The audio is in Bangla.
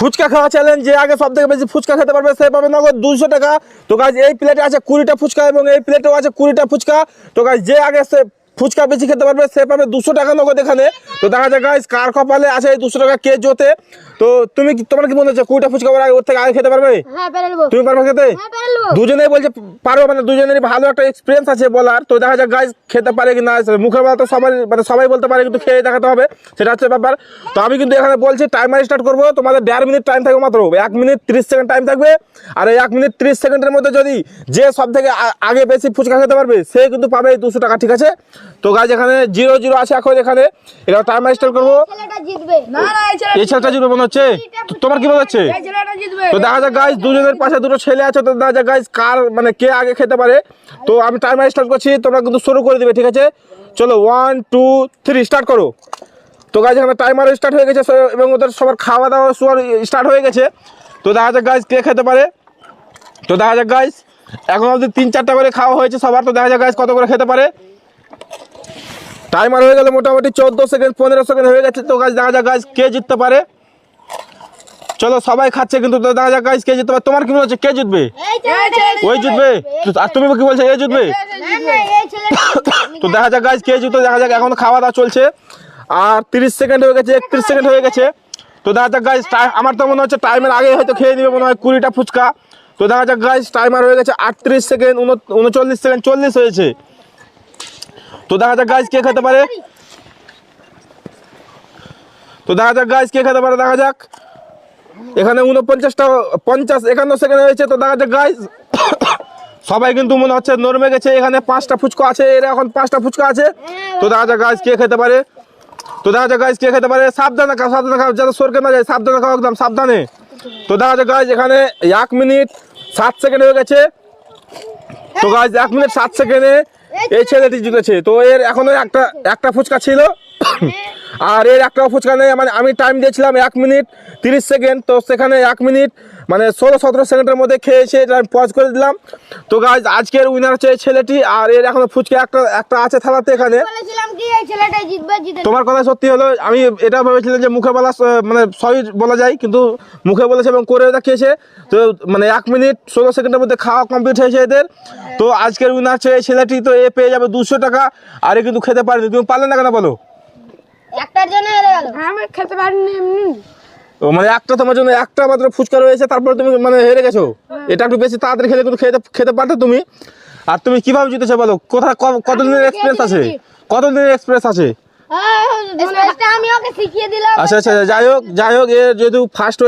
ফুচকা খাওয়া চ্যালেঞ্জ, যে আগে সব থেকে বেশি ফুচকা খেতে পারবে সে পাবে নগদ 200 টাকা। তো গাইজ এই প্লেটে আছে 20টা ফুচকা এবং এই প্লেটেও আছে 20টা ফুচকা। তো গাইজ যে আগে সে ফুচকা বেশি খেতে পারবে সে পাবে 200 টাকা নগদ এখানে। তো দেখা যায় গাইজ কার কপালে আছে এই 200 টাকা কে জোতে। তো তোমার কি মনে হচ্ছে 20টা ফুচকা ওর থেকে আগে খেতে পারবে? তুমি পারবে খেতে? দুজনেই বলছে পারবো, মানে দুজনেরই ভালো একটা এক্সপিরিয়েন্স আছে বলার। তো দেখা যায় গাইজ খেতে পারে কি না, মুখের বলা তো সবাই মানে সবাই বলতে পারে, কিন্তু খেয়ে দেখাতে হবে, সেটা হচ্ছে ব্যাপার। তো আমি কিন্তু এখানে বলছি টাইমার স্টার্ট করবো। তোমাদের 1.5 মিনিট টাইম থাকবে, মাত্র 1 মিনিট 30 সেকেন্ড টাইম থাকবে। আর এই 1 মিনিট 30 সেকেন্ডের মধ্যে যদি যে সব থেকে আগে বেশি ফুচকা খেতে পারবে সে কিন্তু পাবে এই 200 টাকা, ঠিক আছে? তো গাইজ এখানে 0-0 আছে এখন। এখানে টাইমার স্টার্ট করবো। এই ছেলেটা জিতবে মনে হচ্ছে, তোমার কি মনে হচ্ছে? তো দেখা যাক গাইজ দুজনের পাশে দুটো ছেলে আছে। তো দেখা যাক গাইজ কার মানে কে আগে খেতে পারে। তো আমি টাইমার স্টার্ট করছি, তোমরা কিন্তু শুরু করে দিবে, ঠিক আছে? চলো 1 2 3 স্টার্ট করো। তো গাইজ এখানে টাইমার স্টার্ট হয়ে গেছে এবং ওদের সবার খাওয়া দাওয়া স্টার্ট হয়ে গেছে। তো দেখা যাক গাইজ কে খেতে পারে। তো দেখা যাক গাইজ এখন অবধি 3-4টা করে খাওয়া হয়েছে সবার। তো দেখা যাক গাইজ কত করে খেতে পারে। টাইমার হয়ে গেল মোটামুটি 14 সেকেন্ড 15 সেকেন্ড হয়ে গেছে। তো গাইজ দেখা যাক গাইজ কে জিততে পারে। চলো সবাই খাচ্ছে কিন্তু, তো দেখা যাক গাইজ কে জিততে পারে। তোমার কি মনে হচ্ছে কে জিতবে? ওই জিতবে? আর তুমি কি বলছো এ জিতবে? তো দেখা যাক গাইজ কে জিতবে, দেখা যাক। এখন খাওয়া দাওয়া চলছে আর 30 সেকেন্ড হয়ে গেছে, 31 সেকেন্ড হয়ে গেছে। তো দেখা যাক গাইজ আমার তো মনে হচ্ছে টাইমের আগে হয়তো খেয়ে নিবে মনে হয় 20টা ফুচকা। তো দেখা যাক গাইজ টাইমার হয়ে গেছে 38 সেকেন্ড 39 সেকেন্ড 40 হয়েছে। তো দেখা যাক গাইজ কে খেতে পারে। তো দেখা যাক গাইজ কে খেতে পারে, দেখা যাক। এখানে 51 সেকেন্ড হয়েছে। তো দেখা যাক গাইজ সবাই কিন্তু মনে হচ্ছে নরমে গেছে। এখানে 5টা ফুচকা আছে, এর এখন 5টা ফুচকা আছে। তো দেখা যাক গাইজ কে খেতে পারে। তো দেখা যাক গাইজ কে খেতে পারে। সাবধানে খাও, সাবধানে খাও, যাতে সরকে না যায়, সাবধানে খাও, একদম সাবধানে। তো দেখা যাক গাইজ এখানে 1 মিনিট 7 সেকেন্ড হয়ে গেছে। তো গাইজ 1 মিনিট 7 সেকেন্ডে এই ছেলেটি জিতেছে। তো এর এখনো একটা ফুচকা ছিল আর এর একটা ফুচকা নেই। মানে আমি টাইম দিয়েছিলাম 1 মিনিট 30 সেকেন্ড, তো সেখানে 1 মিনিট মানে 16-17 সেকেন্ডের মধ্যে খেয়েছে, এটা আমি পজ করে দিলাম। তো গাইজ আজকের উইনার হচ্ছে এই ছেলেটি, আর এর এখনো ফুচকা একটা আছে থালাতে এখানে। তোমার কথা সত্যি হলো, আমি এটা ভেবেছিলাম যে মুখে বলা মানে সবই বলা যায়, কিন্তু মুখে বলেছে এবং করে দেখিয়েছে। তো মানে 1 মিনিট 16 সেকেন্ডের মধ্যে খাওয়া কমপ্লিট হয়েছে এদের। তো আজকের উইনার হচ্ছে এই ছেলেটি। তো এ পেয়ে যাবে 200 টাকা, আর এ কিন্তু খেতে পারেনি। তুমি পারলে না কেন বলো? একটার জন্য হেরে গেল, আমি খেতে পারিনি এমনি। ও মানে একটা তোমার জন্য একটা মাত্র ফুচকা রয়েছে, তারপরে তুমি মানে হেরে গেছো। এটা একটু বেশি তাড়াতাড়ি খেলে কিন্তু খেতে পারতে তুমি। আর তুমি কিভাবে জিতেছো বলো? কতদিনের এক্সপিরিয়েন্স আছে? কতদিনের এক্সপিরিয়েন্স আছে? আমি ওকে শিখিয়ে দিলাম। আচ্ছা, যাই হোক এ যেহেতু ফার্স্ট